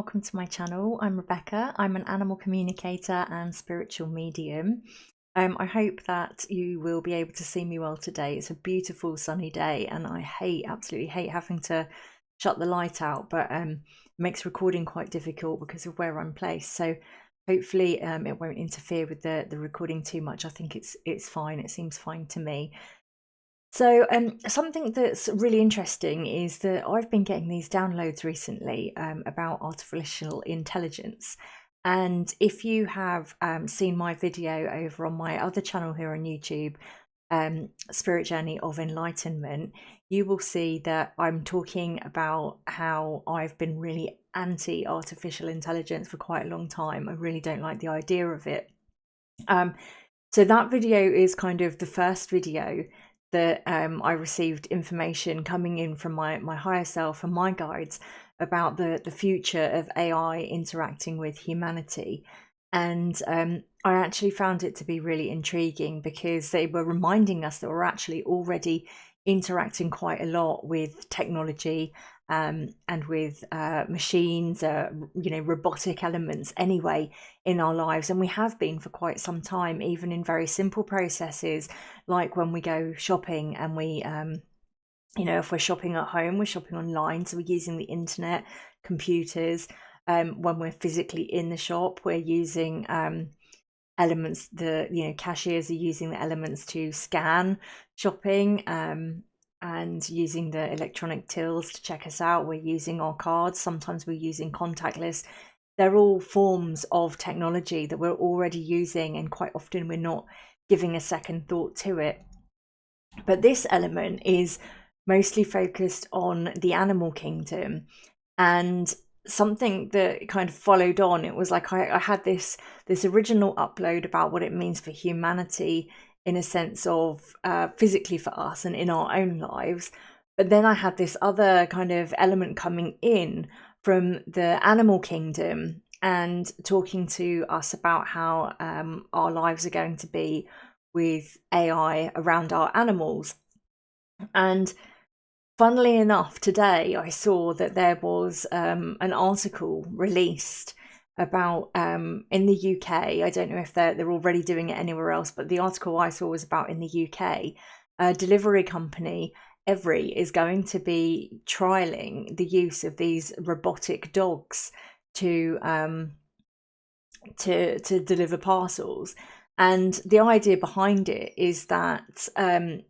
welcome to my channel. I'm Rebecca. I'm an animal communicator and spiritual medium. I hope that you will be able to see me well today. It's a beautiful sunny day and I absolutely hate having to shut the light out, but it makes recording quite difficult because of where I'm placed. So hopefully it won't interfere with the recording too much. I think it's fine. It seems fine to me. So something that's really interesting is that I've been getting these downloads recently about artificial intelligence. And if you have seen my video over on my other channel here on YouTube, Spirit Journey of Enlightenment, you will see that I'm talking about how I've been really anti-artificial intelligence for quite a long time. I really don't like the idea of it. So that video is kind of the first video that I received information coming in from my higher self and my guides about the future of AI interacting with humanity. And I actually found it to be really intriguing because they were reminding us that we're actually already interacting quite a lot with technology and with machines, robotic elements anyway in our lives. And we have been for quite some time, even in very simple processes, like when we go shopping and we, if we're shopping at home, we're shopping online. So we're using the internet, computers. When we're physically in the shop, we're using elements, cashiers are using the elements to scan shopping and using the electronic tills to check us out. We're using our cards. Sometimes we're using contactless. They're all forms of technology that we're already using, and quite often we're not giving a second thought to it. But this element is mostly focused on the animal kingdom, and something that kind of followed on, it was like I had this original upload about what it means for humanity in a sense of physically for us and in our own lives. But then I had this other kind of element coming in from the animal kingdom and talking to us about how our lives are going to be with AI around our animals. And funnily enough, today I saw that there was an article released about in the UK. I don't know if they're already doing it anywhere else, but the article I saw was about in the UK. A delivery company, Every, is going to be trialing the use of these robotic dogs to deliver parcels. And the idea behind it is that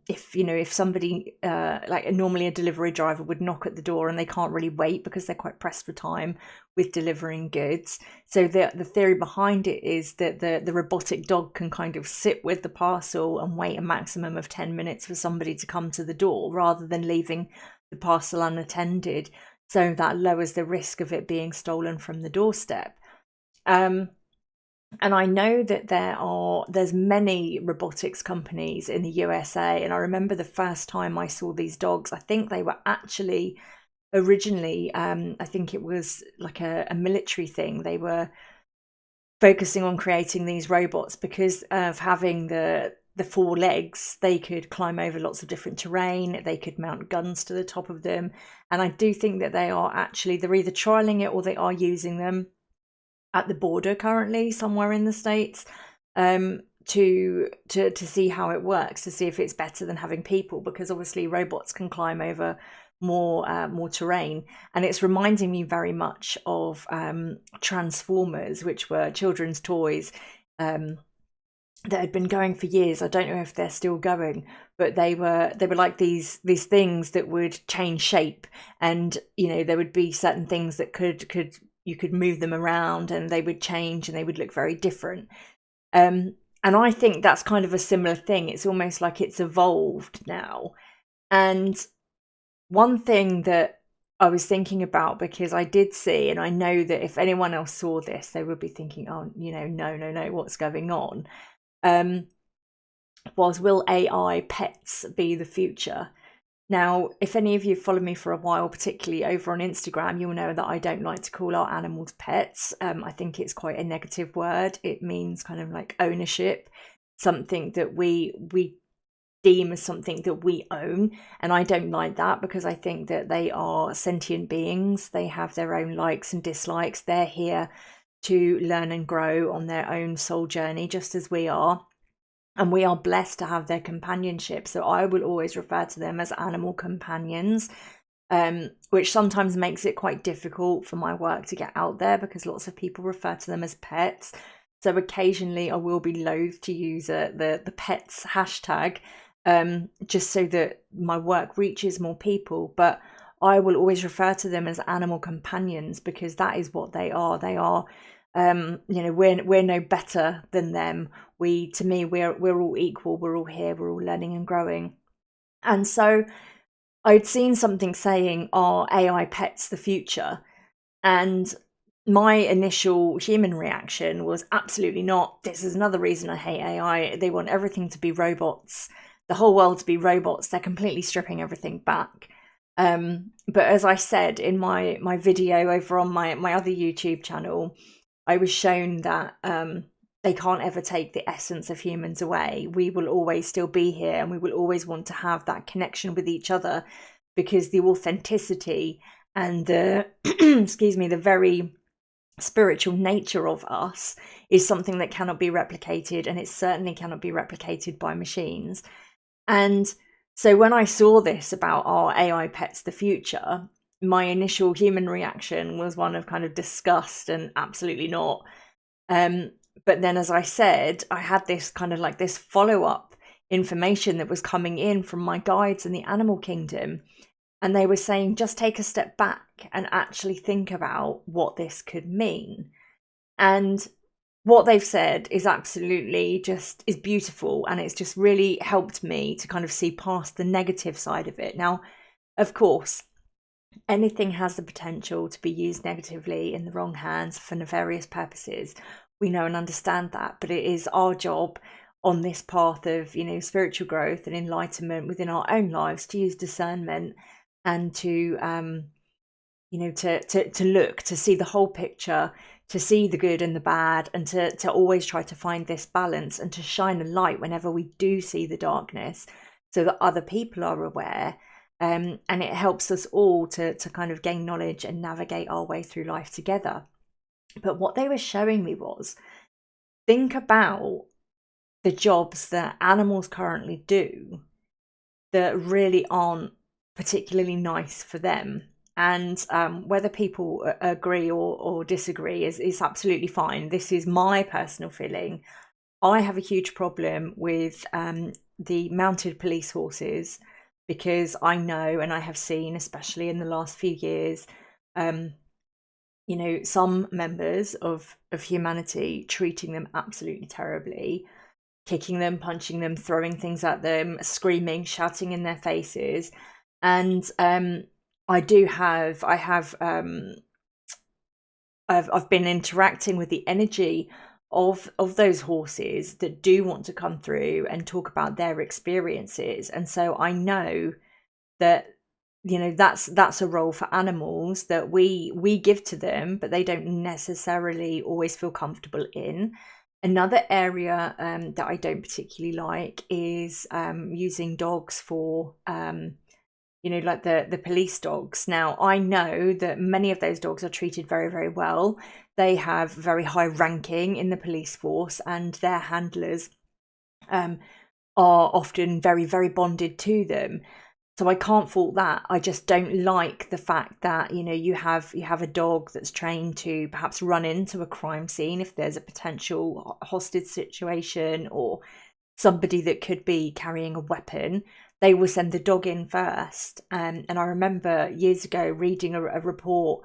if somebody like normally a delivery driver would knock at the door and they can't really wait because they're quite pressed for time with delivering goods. So the theory behind it is that the robotic dog can kind of sit with the parcel and wait a maximum of 10 minutes for somebody to come to the door rather than leaving the parcel unattended. So that lowers the risk of it being stolen from the doorstep. And I know that there's many robotics companies in the USA. And I remember the first time I saw these dogs, I think they were actually originally, I think it was like a military thing. They were focusing on creating these robots because of having the 4 legs. They could climb over lots of different terrain. They could mount guns to the top of them. And I do think that they're either trialing it or they are using them at the border currently somewhere in the States to see how it works, to see if it's better than having people, because obviously robots can climb over more terrain. And it's reminding me very much of Transformers, which were children's toys that had been going for years. I don't know if they're still going, but they were like these things that would change shape, and there would be certain things that you could move them around and they would change and they would look very different. And I think that's kind of a similar thing. It's almost like it's evolved now. And one thing that I was thinking about, because I did see, and I know that if anyone else saw this, they would be thinking, oh, no, what's going on? Was, will AI pets be the future? Now, if any of you follow me for a while, particularly over on Instagram, you'll know that I don't like to call our animals pets. I think it's quite a negative word. It means kind of like ownership, something that we deem as something that we own. And I don't like that, because I think that they are sentient beings. They have their own likes and dislikes. They're here to learn and grow on their own soul journey, just as we are. And we are blessed to have their companionship. So I will always refer to them as animal companions, which sometimes makes it quite difficult for my work to get out there, because lots of people refer to them as pets. So occasionally I will be loath to use the pets hashtag, just so that my work reaches more people. But I will always refer to them as animal companions, because that is what they are. They are, we're no better than them. To me, we're all equal. We're all here. We're all learning and growing. And so I'd seen something saying, "Are AI pets the future?" And my initial human reaction was absolutely not. This is another reason I hate AI. They want everything to be robots, the whole world to be robots. They're completely stripping everything back. But as I said in my video over on my other YouTube channel, I was shown that they can't ever take the essence of humans away. We will always still be here, and we will always want to have that connection with each other, because the authenticity and the excuse me, the very spiritual nature of us is something that cannot be replicated, and it certainly cannot be replicated by machines. And so when I saw this about, "Are AI pets the future?" my initial human reaction was one of kind of disgust and absolutely not. But then, as I said, I had this kind of like this follow-up information that was coming in from my guides in the animal kingdom. And they were saying, just take a step back and actually think about what this could mean. And what they've said is absolutely is beautiful. And it's just really helped me to kind of see past the negative side of it. Now, of course, anything has the potential to be used negatively in the wrong hands for nefarious purposes. We know and understand that, but it is our job on this path of, spiritual growth and enlightenment within our own lives to use discernment and to look, to see the whole picture, to see the good and the bad, and to always try to find this balance, and to shine a light whenever we do see the darkness, so that other people are aware. And it helps us all to kind of gain knowledge and navigate our way through life together. But what they were showing me was, think about the jobs that animals currently do that really aren't particularly nice for them. And whether people agree or disagree is absolutely fine. This is my personal feeling. I have a huge problem with the mounted police horses, because I know, and I have seen, especially in the last few years, some members of humanity treating them absolutely terribly, kicking them, punching them, throwing things at them, screaming, shouting in their faces. And I've been interacting with the energy of those horses that do want to come through and talk about their experiences. And so I know that that's a role for animals that we give to them, but they don't necessarily always feel comfortable in. Another area that I don't particularly like is using dogs for like the police dogs. Now, I know that many of those dogs are treated very, very well. They have very high ranking in the police force, and their handlers are often very, very bonded to them. So I can't fault that. I just don't like the fact that, you have a dog that's trained to perhaps run into a crime scene if there's a potential hostage situation, or somebody that could be carrying a weapon. They will send the dog in first. And I remember years ago reading a report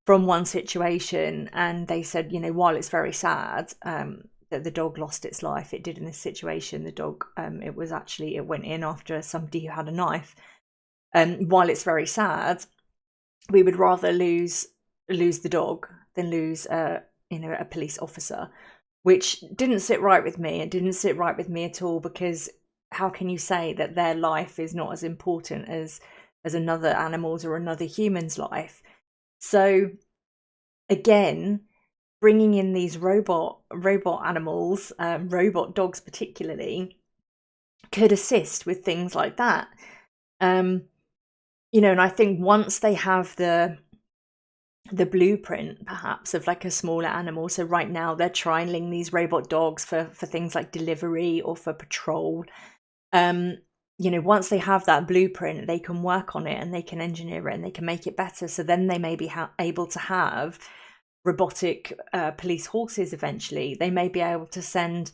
from one situation, and they said, while it's very sad that the dog lost its life, it did in this situation. The dog, it went in after somebody who had a knife. While it's very sad, we would rather lose the dog than lose a police officer, which didn't sit right with me. It didn't sit right with me at all, because how can you say that their life is not as important as another animal's or another human's life? So again, bringing in these robot animals, robot dogs particularly, could assist with things like that. And I think once they have the blueprint perhaps of like a smaller animal, so right now they're trialing these robot dogs for things like delivery or for patrol. Once they have that blueprint, they can work on it and they can engineer it and they can make it better. So then they may be able to have robotic police horses eventually. They may be able to send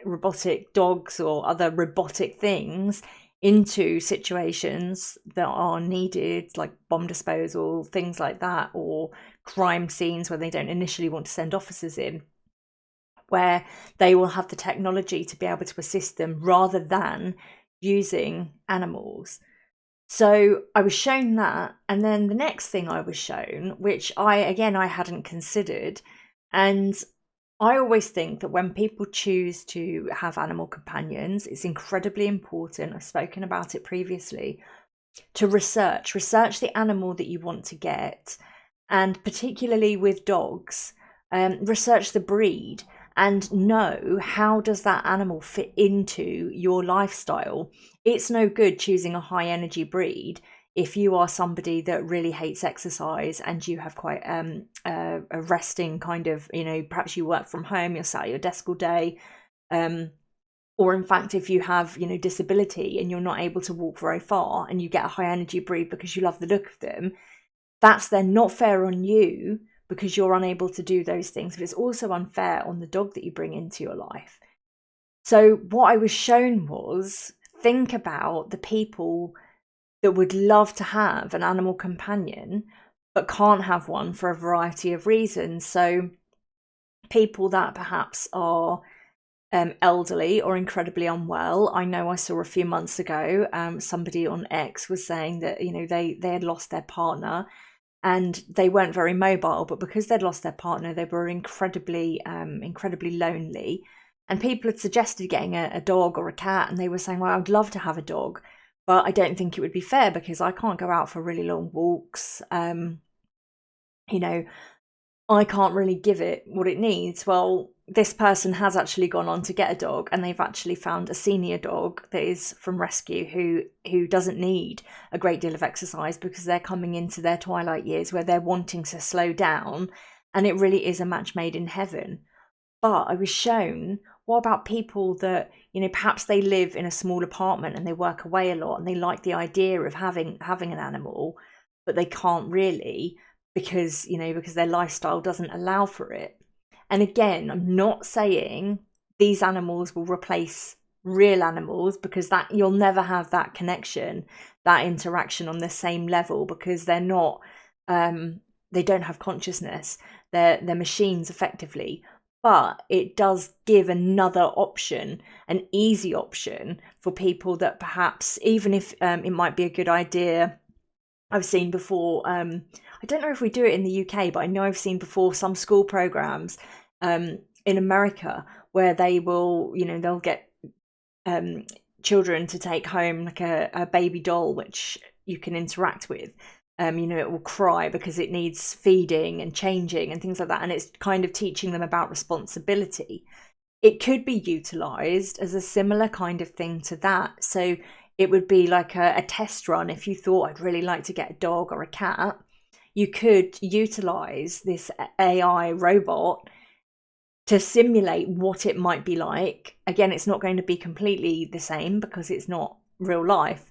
robotic dogs or other robotic things into situations that are needed, like bomb disposal, things like that, or crime scenes where they don't initially want to send officers in, where they will have the technology to be able to assist them rather than using animals. So I was shown that, and then the next thing I was shown, which I hadn't considered, and I always think that when people choose to have animal companions, it's incredibly important, I've spoken about it previously, to research the animal that you want to get, and particularly with dogs, research the breed and know how does that animal fit into your lifestyle. It's no good choosing a high energy breed if you are somebody that really hates exercise and you have quite a resting kind of, perhaps you work from home, you're sat at your desk all day, or in fact, if you have, disability and you're not able to walk very far and you get a high energy breed because you love the look of them, that's then not fair on you because you're unable to do those things, but it's also unfair on the dog that you bring into your life. So what I was shown was, think about the people that would love to have an animal companion but can't have one for a variety of reasons. So people that perhaps are elderly or incredibly unwell. I know I saw a few months ago somebody on X was saying that they had lost their partner and they weren't very mobile, but because they'd lost their partner, they were incredibly lonely. And people had suggested getting a dog or a cat, and they were saying, well, I'd love to have a dog, but I don't think it would be fair because I can't go out for really long walks. I can't really give it what it needs. Well, this person has actually gone on to get a dog, and they've actually found a senior dog that is from rescue who doesn't need a great deal of exercise because they're coming into their twilight years where they're wanting to slow down, and it really is a match made in heaven. But I was shown, what about people that, perhaps they live in a small apartment and they work away a lot and they like the idea of having an animal, but they can't really because their lifestyle doesn't allow for it. And again, I'm not saying these animals will replace real animals, because that you'll never have that connection, that interaction on the same level, because they're not they don't have consciousness. They're machines effectively. But it does give another option, an easy option for people that perhaps, even if it might be a good idea, I've seen before, I don't know if we do it in the UK, but I know I've seen before some school programs in America where they will, they'll get children to take home like a baby doll which you can interact with. It will cry because it needs feeding and changing and things like that, and it's kind of teaching them about responsibility. It could be utilised as a similar kind of thing to that. So it would be like a test run. If you thought, I'd really like to get a dog or a cat, you could utilise this AI robot to simulate what it might be like. Again, it's not going to be completely the same because it's not real life.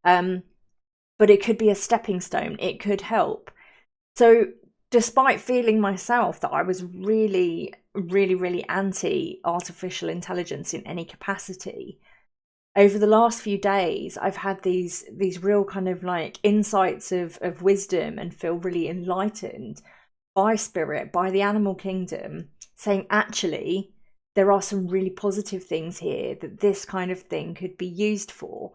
But it could be a stepping stone. It could help. So despite feeling myself that I was really, really, really anti-artificial intelligence in any capacity, over the last few days, I've had these real kind of like insights of wisdom and feel really enlightened by spirit, by the animal kingdom, saying actually, there are some really positive things here that this kind of thing could be used for.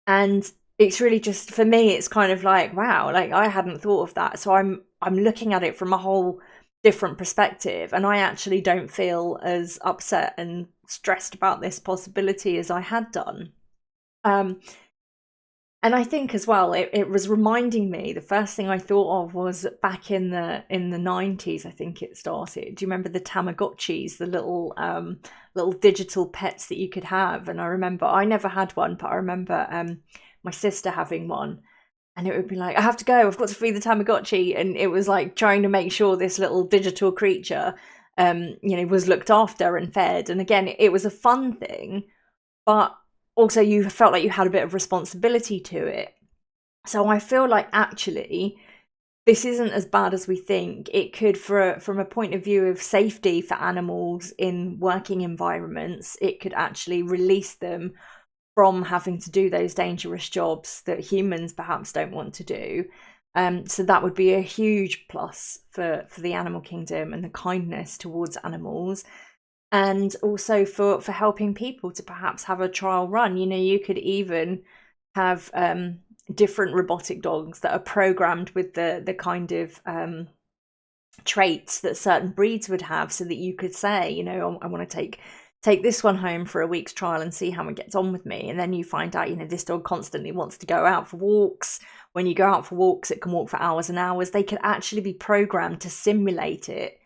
And it's really just, for me, it's kind of like, wow, like I hadn't thought of that. So I'm looking at it from a whole different perspective, and I actually don't feel as upset and stressed about this possibility as I had done. And And I think as well, it was reminding me, the first thing I thought of was back in the 90s, I think it started. Do you remember the Tamagotchis, the little digital pets that you could have? And I remember, I never had one, but I remember my sister having one. And it would be like, I have to go, I've got to feed the Tamagotchi. And it was like trying to make sure this little digital creature, was looked after and fed. And again, it was a fun thing, but also you felt like you had a bit of responsibility to it. So I feel like actually this isn't as bad as we think. It could, from a point of view of safety for animals in working environments, it could actually release them from having to do those dangerous jobs that humans perhaps don't want to do. So that would be a huge plus for the animal kingdom and the kindness towards animals. And also for helping people to perhaps have a trial run. You could even have different robotic dogs that are programmed with the kind of traits that certain breeds would have, so that you could say, I want to take this one home for a week's trial and see how it gets on with me. And then you find out, this dog constantly wants to go out for walks. When you go out for walks, it can walk for hours and hours. They could actually be programmed to simulate it,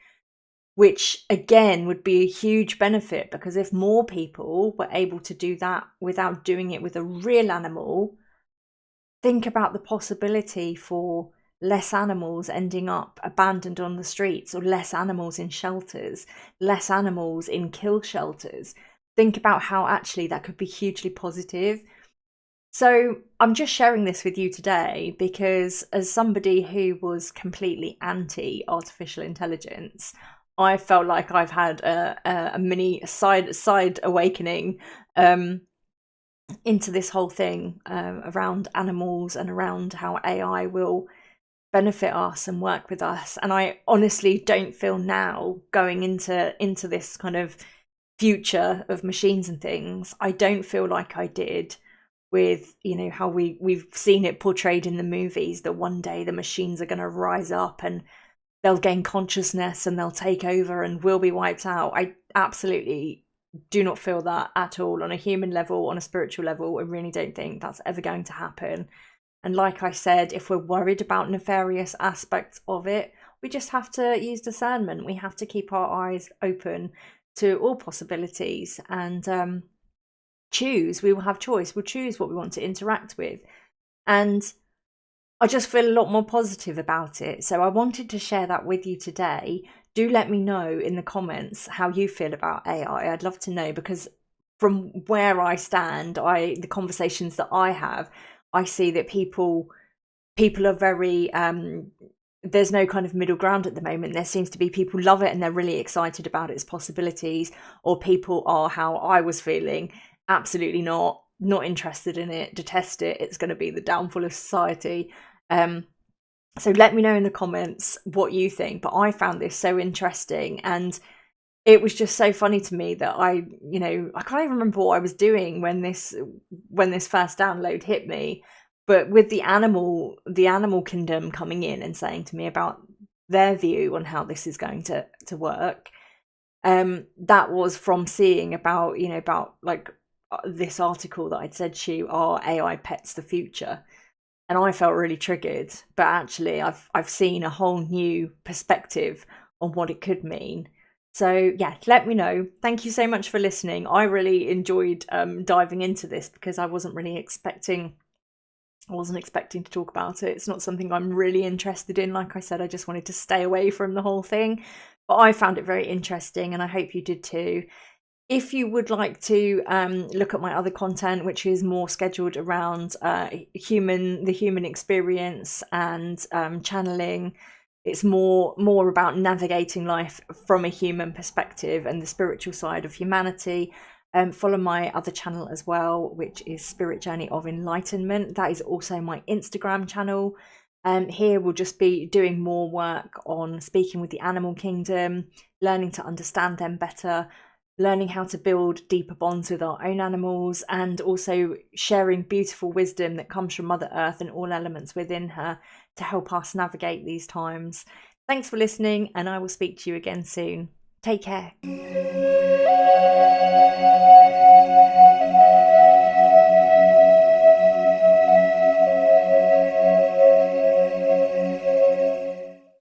which again would be a huge benefit, because if more people were able to do that without doing it with a real animal, think about the possibility for less animals ending up abandoned on the streets, or less animals in shelters, less animals in kill shelters. Think about how actually that could be hugely positive. So I'm just sharing this with you today because, as somebody who was completely anti artificial intelligence, I felt like I've had a mini side awakening into this whole thing around animals and around how AI will benefit us and work with us. And I honestly don't feel now, going into this kind of future of machines and things, I don't feel like I did with how we've seen it portrayed in the movies, that one day the machines are going to rise up and they'll gain consciousness and they'll take over and we'll be wiped out. I absolutely do not feel that at all, on a human level, on a spiritual level. I really don't think that's ever going to happen. And like I said, if we're worried about nefarious aspects of it, we just have to use discernment. We have to keep our eyes open to all possibilities and choose. We will have choice. We'll choose what we want to interact with. And I just feel a lot more positive about it. So I wanted to share that with you today. Do let me know in the comments how you feel about AI. I'd love to know, because from where I stand, the conversations that I have, I see that people are very there's no kind of middle ground at the moment. There seems to be people love it and they're really excited about its possibilities, or people are how I was feeling, absolutely not interested in it, detest it, it's going to be the downfall of society. So let me know in the comments what you think. But I found this so interesting, and it was just so funny to me that I can't even remember what I was doing when this first download hit me. But with the animal kingdom coming in and saying to me about their view on how this is going to work, that was from seeing about this article that I'd said to you, are AI pets the future? And I felt really triggered. But actually I've seen a whole new perspective on what it could mean. So yeah, let me know. Thank you so much for listening. I really enjoyed diving into this, because I wasn't expecting to talk about it. It's not something I'm really interested in. Like I said, I just wanted to stay away from the whole thing. But I found it very interesting, and I hope you did too. If you would like to look at my other content, which is more scheduled around the human experience and channeling, it's more about navigating life from a human perspective and the spiritual side of humanity. Follow my other channel as well, which is Spirit Journey of Enlightenment. That is also my Instagram channel. Here we'll just be doing more work on speaking with the animal kingdom, learning to understand them better, learning how to build deeper bonds with our own animals, and also sharing beautiful wisdom that comes from Mother Earth and all elements within her to help us navigate these times. Thanks for listening, and I will speak to you again soon. Take care.